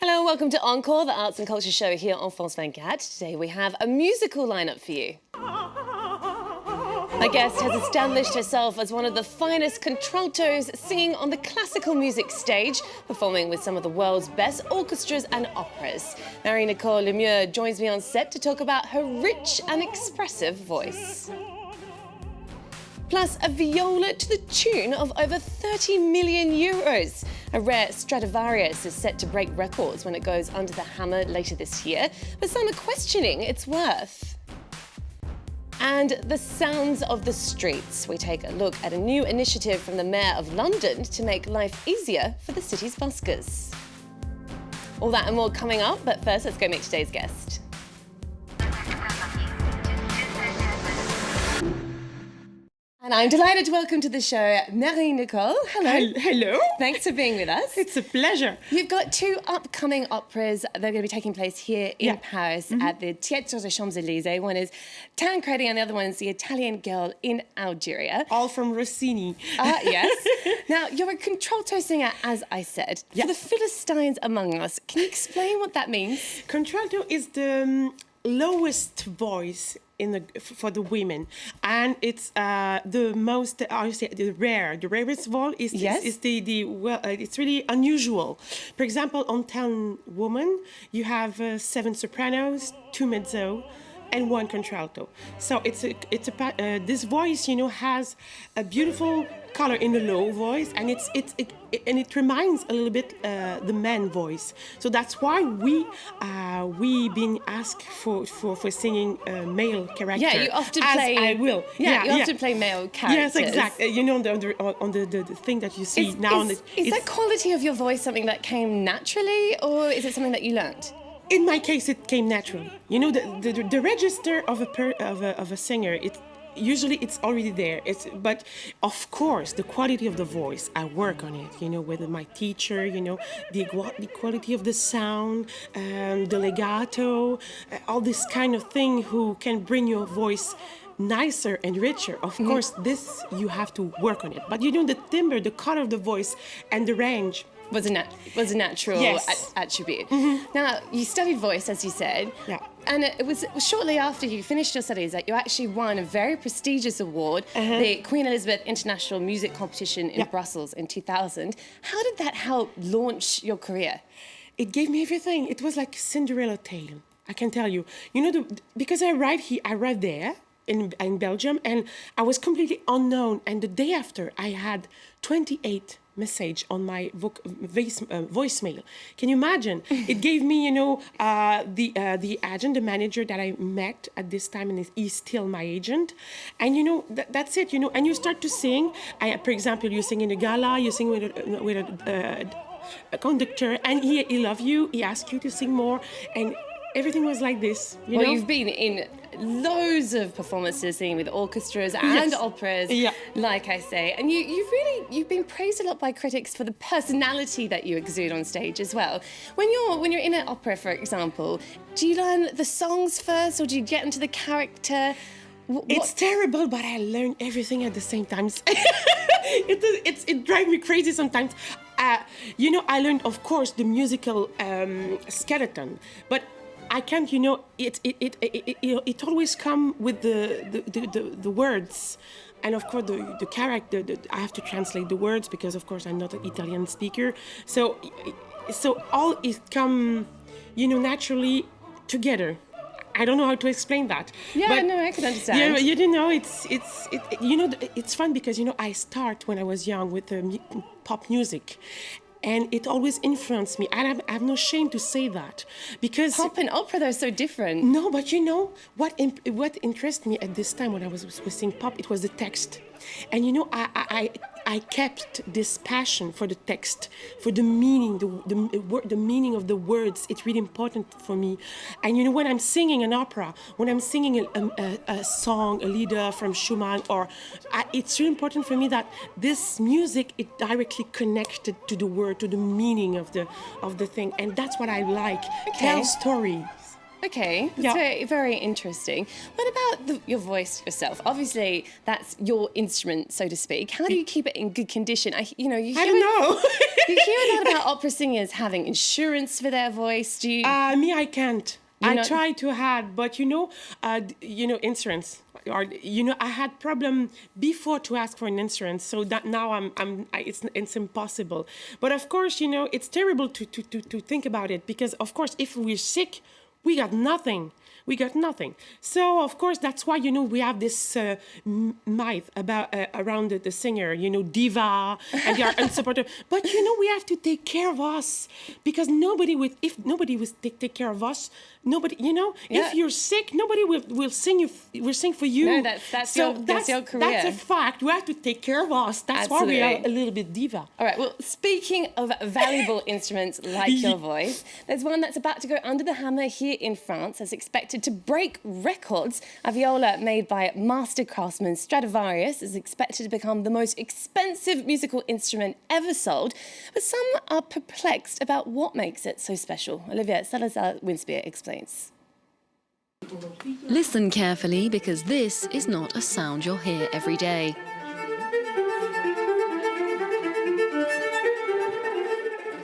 Hello, welcome to Encore, the arts and culture show here on France 24. Today we have a musical lineup for you. My guest has established herself as one of the finest contraltos singing on the classical music stage, performing with some of the world's best orchestras and operas. Marie-Nicole Lemieux joins me on set to talk about her rich and expressive voice. Plus a viola to the tune of over 30 million euros. A rare Stradivarius is set to break records when it goes under the hammer later this year, but some are questioning its worth. And the sounds of the streets. We take a look at a new initiative from the Mayor of London to make life easier for the city's buskers. All that and more coming up, but first let's go meet today's guest. And I'm delighted to welcome to the show Marie-Nicole. Hello. Hello. Thanks for being with us. It's a pleasure. You've got two upcoming operas. They're going to be taking place here in Paris at the Théâtre des Champs-Élysées. One is Tancredi and the other one is The Italian Girl in Algeria. All from Rossini. Yes. Now, you're a contralto singer, as I said. For the Philistines among us, can you explain what that means? Contralto is the lowest voice for the women, and it's the most the rarest voice is it's really unusual. For example, on 10 women you have 7 sopranos, 2 mezzo and 1 contralto. So this voice, has a beautiful color in the low voice, and it reminds a little bit the man voice. So that's why we been asked for singing male character. Yeah, you often play. I will. You often play male characters. Yes, exactly. On the thing that you see Is that quality of your voice something that came naturally, or is it something that you learned? In my case, it came naturally. The register of a singer, usually it's already there. But of course, the quality of the voice, I work on it. With my teacher, the quality of the sound, the legato, all this kind of thing who can bring your voice nicer and richer. Of course, this you have to work on it. But the timbre, the color of the voice, and the range was a natural attribute. Now, you studied voice, as you said, and it was shortly after you finished your studies that you actually won a very prestigious award, the Queen Elizabeth International Music Competition in Brussels in 2000. How did that help launch your career? It gave me everything. It was like a Cinderella tale, I can tell you. Because I arrived there in Belgium, and I was completely unknown. And the day after, I had 28 message on my voicemail. Can you imagine? It gave me, the agent, the manager that I met at this time, and he's still my agent. And that's it. And you start to sing. For example, you sing in a gala, you sing with a conductor, and he loves you. He asks you to sing more, and everything was like this. Well, you've been in loads of performances singing with orchestras and operas, like I say, and you've been praised a lot by critics for the personality that you exude on stage as well. When you're in an opera, for example, do you learn the songs first, or do you get into the character? It's terrible, but I learn everything at the same time. It drives me crazy sometimes. I learned, of course, the musical skeleton, but I can't, it always comes with the words. And of course, the character, I have to translate the words because, of course, I'm not an Italian speaker. So all is come, naturally together. I don't know how to explain that. I can understand. It's fun because, I start when I was young with pop music. And it always influenced me. And I have no shame to say that. Because pop and opera, they're so different. No, but what interested me at this time when I was singing pop, it was the text. And I kept this passion for the text, for the meaning, the meaning of the words. It's really important for me. And when I'm singing an opera, when I'm singing a song, a lieder from Schumann, it's really important for me that this music is directly connected to the word, to the meaning of the thing. And that's what I like. Tell stories. Okay, that's Yeah. very, very interesting. What about your voice yourself? Obviously, that's your instrument, so to speak. How do you keep it in good condition? You I don't know. You hear a lot about opera singers having insurance for their voice. Do you? Me, I can't. You're I not- try to have, but insurance. Or I had problem before to ask for an insurance, so that now it's impossible. But of course, it's terrible to think about it because of course, if we're sick, we got nothing. We got nothing. So of course that's why we have this myth about around the singer, diva, and they are unsupportive. But we have to take care of us because if nobody will take care of us, nobody. Yeah. If you're sick, nobody will sing for you. No, that's your career. That's a fact. We have to take care of us. That's why we are a little bit diva. All right, well, speaking of valuable instruments like your voice, there's one that's about to go under the hammer here in France, as expected to break records. A viola made by master craftsman Stradivarius is expected to become the most expensive musical instrument ever sold, but some are perplexed about what makes it so special. Olivia Salazar-Winspear explains. Listen carefully because this is not a sound you'll hear every day.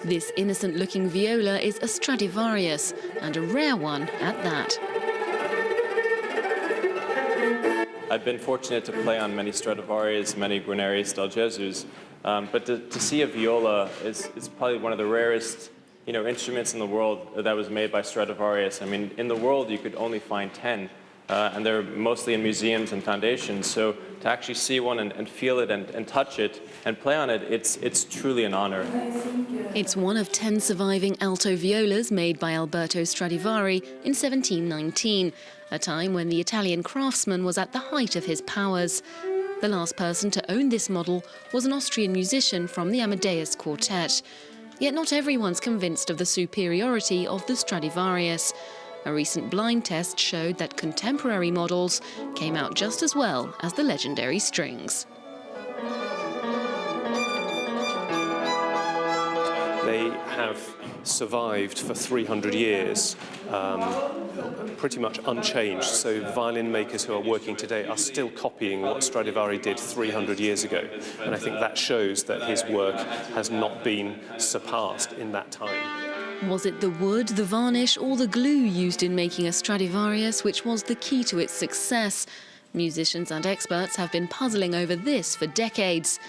This innocent-looking viola is a Stradivarius, and a rare one at that. I've been fortunate to play on many Stradivarius, many Guarnerius del Jesus, but to see a viola is probably one of the rarest instruments in the world that was made by Stradivarius. I mean, in the world you could only find 10, and they're mostly in museums and foundations. So to actually see one and feel it and touch it and play on it, it's truly an honor. It's one of 10 surviving alto violas made by Alberto Stradivari in 1719, a time when the Italian craftsman was at the height of his powers. The last person to own this model was an Austrian musician from the Amadeus Quartet. Yet not everyone's convinced of the superiority of the Stradivarius. A recent blind test showed that contemporary models came out just as well as the legendary strings. They have survived for 300 years, pretty much unchanged. So violin makers who are working today are still copying what Stradivari did 300 years ago. And I think that shows that his work has not been surpassed in that time. Was it the wood, the varnish or the glue used in making a Stradivarius which was the key to its success? Musicians and experts have been puzzling over this for decades.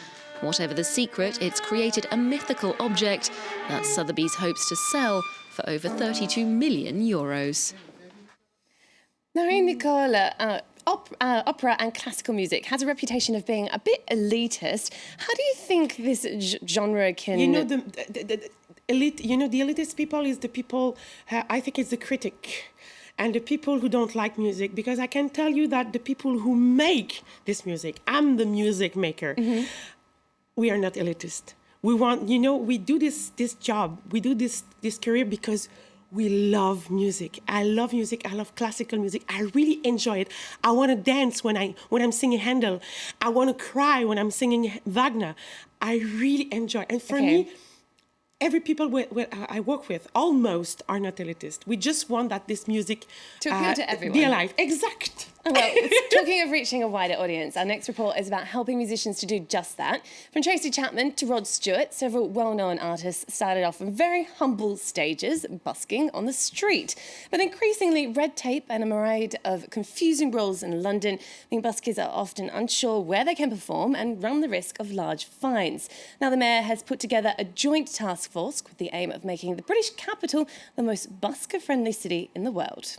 Whatever the secret, it's created a mythical object that Sotheby's hopes to sell for over 32 million euros. Nicole, opera and classical music has a reputation of being a bit elitist. How do you think this genre can... The elite, the elitist people is the people, I think it's the critic and the people who don't like music, because I can tell you that the people who make this music, I'm the music maker, we are not elitist. We want, we do this job, we do this career because we love music. I love music, I love classical music, I really enjoy it. I want to dance when I'm singing Handel. I want to cry when I'm singing Wagner. I really enjoy it. And for me, every people I work with almost are not elitist. We just want that this music to appeal to everyone. Be alive. Exact. Well, talking of reaching a wider audience, our next report is about helping musicians to do just that. From Tracy Chapman to Rod Stewart, several well-known artists started off on very humble stages, busking on the street. But increasingly, red tape and a myriad of confusing rules in London mean buskers are often unsure where they can perform and run the risk of large fines. Now, the Mayor has put together a joint task force with the aim of making the British capital the most busker-friendly city in the world.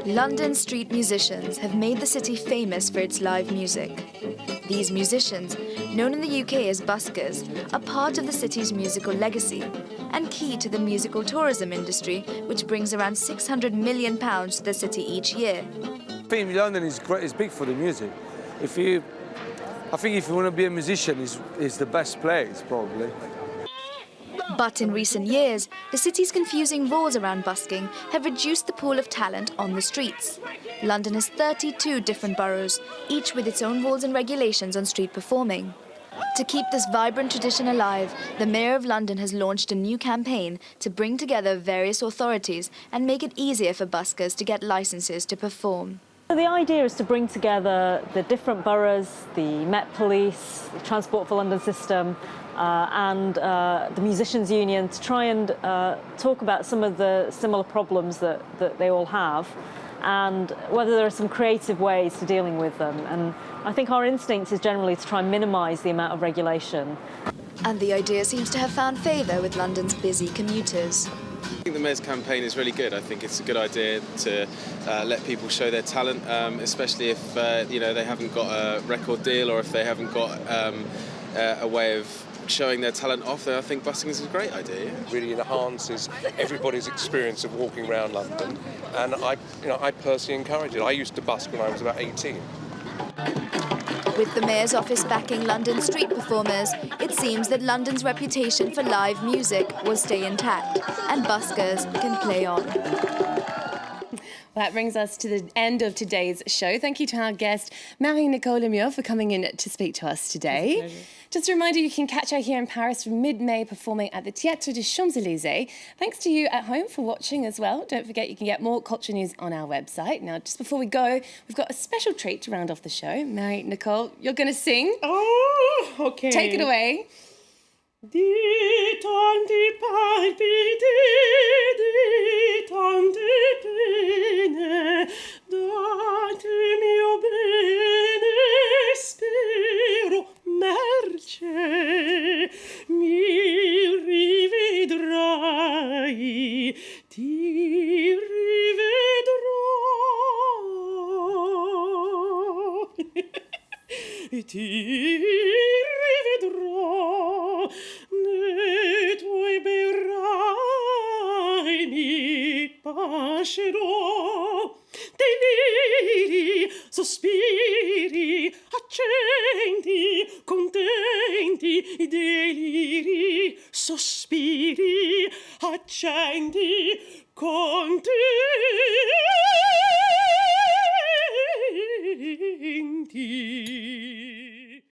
London street musicians have made the city famous for its live music. These musicians, known in the UK as buskers, are part of the city's musical legacy and key to the musical tourism industry, which brings around £600 million to the city each year. I think London is great, it's big for the music. I think if you want to be a musician, it's the best place, probably. But in recent years, the city's confusing rules around busking have reduced the pool of talent on the streets. London has 32 different boroughs, each with its own rules and regulations on street performing. To keep this vibrant tradition alive, the Mayor of London has launched a new campaign to bring together various authorities and make it easier for buskers to get licences to perform. So the idea is to bring together the different boroughs, the Met Police, the Transport for London system, and the Musicians Union to try and talk about some of the similar problems that they all have, and whether there are some creative ways to dealing with them. And I think our instinct is generally to try and minimise the amount of regulation. And the idea seems to have found favour with London's busy commuters. I think the Mayor's campaign is really good. I think it's a good idea to let people show their talent, especially if they haven't got a record deal or if they haven't got a way of showing their talent off. I think busking is a great idea. It really enhances everybody's experience of walking around London, and I personally encourage it. I used to busk when I was about 18. With the Mayor's office backing London street performers, it seems that London's reputation for live music will stay intact and buskers can play on. Well, that brings us to the end of today's show. Thank you to our guest, Marie-Nicole Lemieux, for coming in to speak to us today. Just a reminder, you can catch her here in Paris from mid-May performing at the Théâtre des Champs-Élysées. Thanks to you at home for watching as well. Don't forget you can get more culture news on our website. Now, just before we go, we've got a special treat to round off the show. Marie-Nicole, you're going to sing. Oh, okay. Take it away. Di tanti palpiti, di tante pene, datemi o bene, spero merce, mi rivedrai, ti rivedrò, ti rivedrò. Nei tuoi bei rai mi pascerò, deliri, sospiri, accenti, contenti, deliri, sospiri, accenti, contenti.